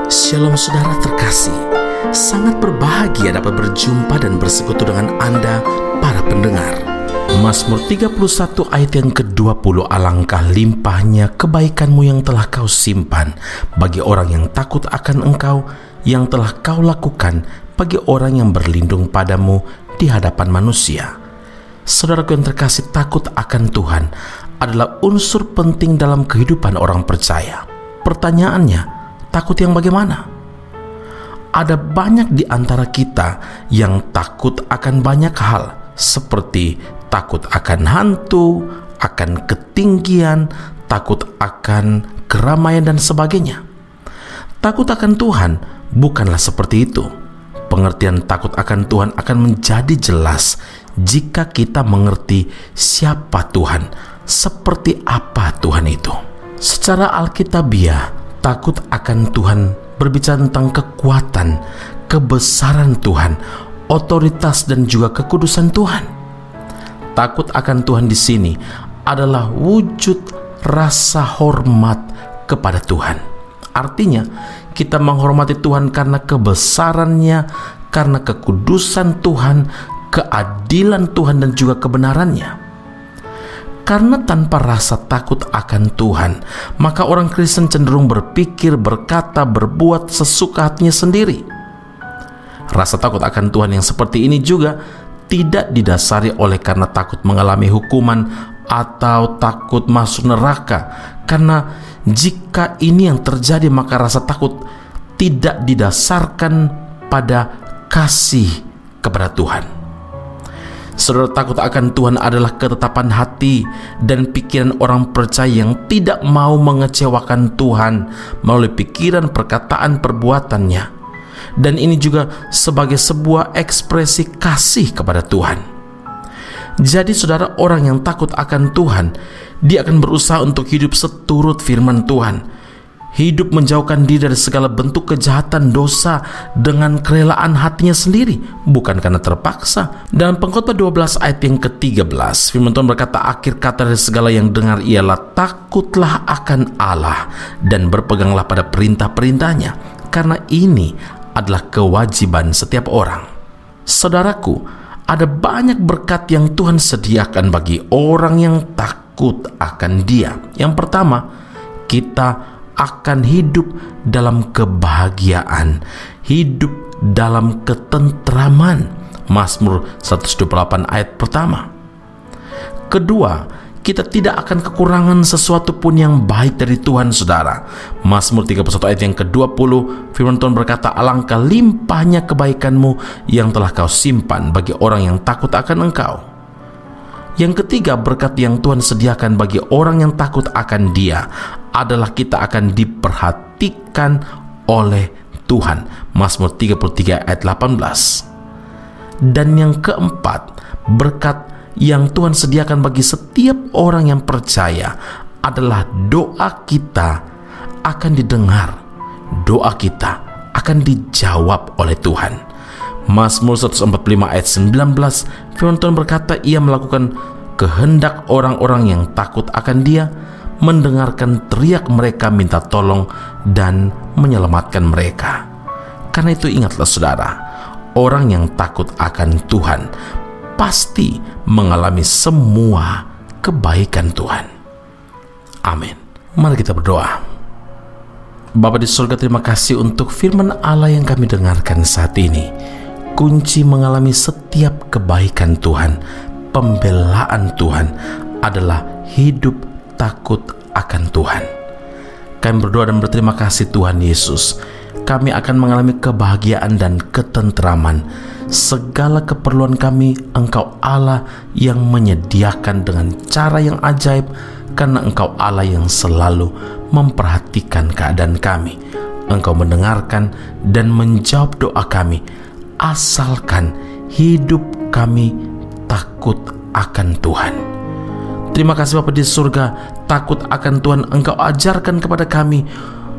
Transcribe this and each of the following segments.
Shalom saudara terkasih, sangat berbahagia dapat berjumpa dan bersekutu dengan Anda para pendengar. Mazmur 31 ayat yang ke-20, alangkah limpahnya kebaikanmu yang telah kau simpan bagi orang yang takut akan engkau, yang telah kau lakukan bagi orang yang berlindung padamu di hadapan manusia. Saudaraku yang terkasih, takut akan Tuhan adalah unsur penting dalam kehidupan orang percaya. Pertanyaannya, takut yang bagaimana? Ada banyak di antara kita yang takut akan banyak hal, seperti takut akan hantu, akan ketinggian, takut akan keramaian dan sebagainya. Takut akan Tuhan bukanlah seperti itu. Pengertian takut akan Tuhan akan menjadi jelas jika kita mengerti siapa Tuhan, seperti apa Tuhan itu. Secara alkitabiah, takut akan Tuhan berbicara tentang kekuatan, kebesaran Tuhan, otoritas dan juga kekudusan Tuhan. Takut akan Tuhan di sini adalah wujud rasa hormat kepada Tuhan. Artinya, kita menghormati Tuhan karena kebesarannya, karena kekudusan Tuhan, keadilan Tuhan dan juga kebenarannya. Karena tanpa rasa takut akan Tuhan, maka orang Kristen cenderung berpikir, berkata, berbuat sesuka hatinya sendiri. Rasa takut akan Tuhan yang seperti ini juga tidak didasari oleh karena takut mengalami hukuman atau takut masuk neraka. Karena jika ini yang terjadi, maka rasa takut tidak didasarkan pada kasih kepada Tuhan. Saudara, takut akan Tuhan adalah ketetapan hati dan pikiran orang percaya yang tidak mau mengecewakan Tuhan melalui pikiran, perkataan, perbuatannya. Dan ini juga sebagai sebuah ekspresi kasih kepada Tuhan. Jadi saudara, orang yang takut akan Tuhan, dia akan berusaha untuk hidup seturut firman Tuhan. Hidup menjauhkan diri dari segala bentuk kejahatan, dosa dengan kerelaan hatinya sendiri, bukan karena terpaksa. Dalam Pengkhotbah 12 ayat yang ke-13, firman Tuhan berkata, akhir kata dari segala yang dengar ialah takutlah akan Allah dan berpeganglah pada perintah-perintahnya, karena ini adalah kewajiban setiap orang. Saudaraku, ada banyak berkat yang Tuhan sediakan bagi orang yang takut akan Dia. Yang pertama, kita akan hidup dalam kebahagiaan, hidup dalam ketentraman. Mazmur 128 ayat pertama. Kedua, kita tidak akan kekurangan sesuatu pun yang baik dari Tuhan, saudara. Mazmur 31 ayat yang ke-20, firman Tuhan berkata, alangkah limpahnya kebaikanmu yang telah kau simpan bagi orang yang takut akan engkau. Yang ketiga, berkat yang Tuhan sediakan bagi orang yang takut akan Dia adalah kita akan diperhatikan oleh Tuhan. Mazmur 33 ayat 18. Dan yang keempat, berkat yang Tuhan sediakan bagi setiap orang yang percaya adalah doa kita akan didengar, doa kita akan dijawab oleh Tuhan. Mazmur 145 ayat 19, firman Tuhan berkata, ia melakukan kehendak orang-orang yang takut akan Dia, mendengarkan teriak mereka minta tolong dan menyelamatkan mereka. Karena itu ingatlah saudara, orang yang takut akan Tuhan pasti mengalami semua kebaikan Tuhan. Amin. Mari kita berdoa. Bapa di surga, terima kasih untuk firman Allah yang kami dengarkan saat ini. Kunci mengalami setiap kebaikan Tuhan, pembelaan Tuhan adalah hidup takut akan Tuhan. Kami berdoa dan berterima kasih Tuhan Yesus, kami akan mengalami kebahagiaan dan ketentraman. Segala keperluan kami Engkau Allah yang menyediakan dengan cara yang ajaib, karena Engkau Allah yang selalu memperhatikan keadaan kami. Engkau mendengarkan dan menjawab doa kami, asalkan hidup kami takut akan Tuhan. Terima kasih Bapa di surga, takut akan Tuhan Engkau ajarkan kepada kami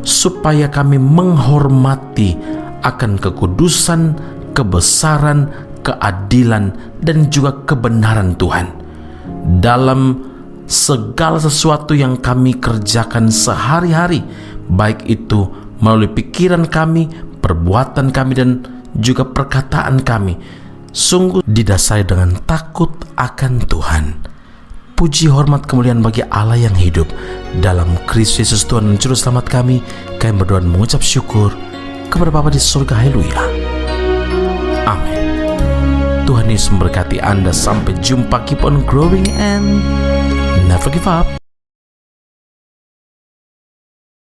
supaya kami menghormati akan kekudusan, kebesaran, keadilan dan juga kebenaran Tuhan dalam segala sesuatu yang kami kerjakan sehari-hari, baik itu melalui pikiran kami, perbuatan kami, dan juga perkataan kami sungguh didasari dengan takut akan Tuhan. Puji, hormat, kemuliaan bagi Allah yang hidup. Dalam Kristus Yesus Tuhan dan Juru Selamat kami berdoa dan mengucap syukur kepada Bapa di surga. Haleluya. Amin. Tuhan Yesus memberkati Anda. Sampai jumpa. Keep on growing and never give up.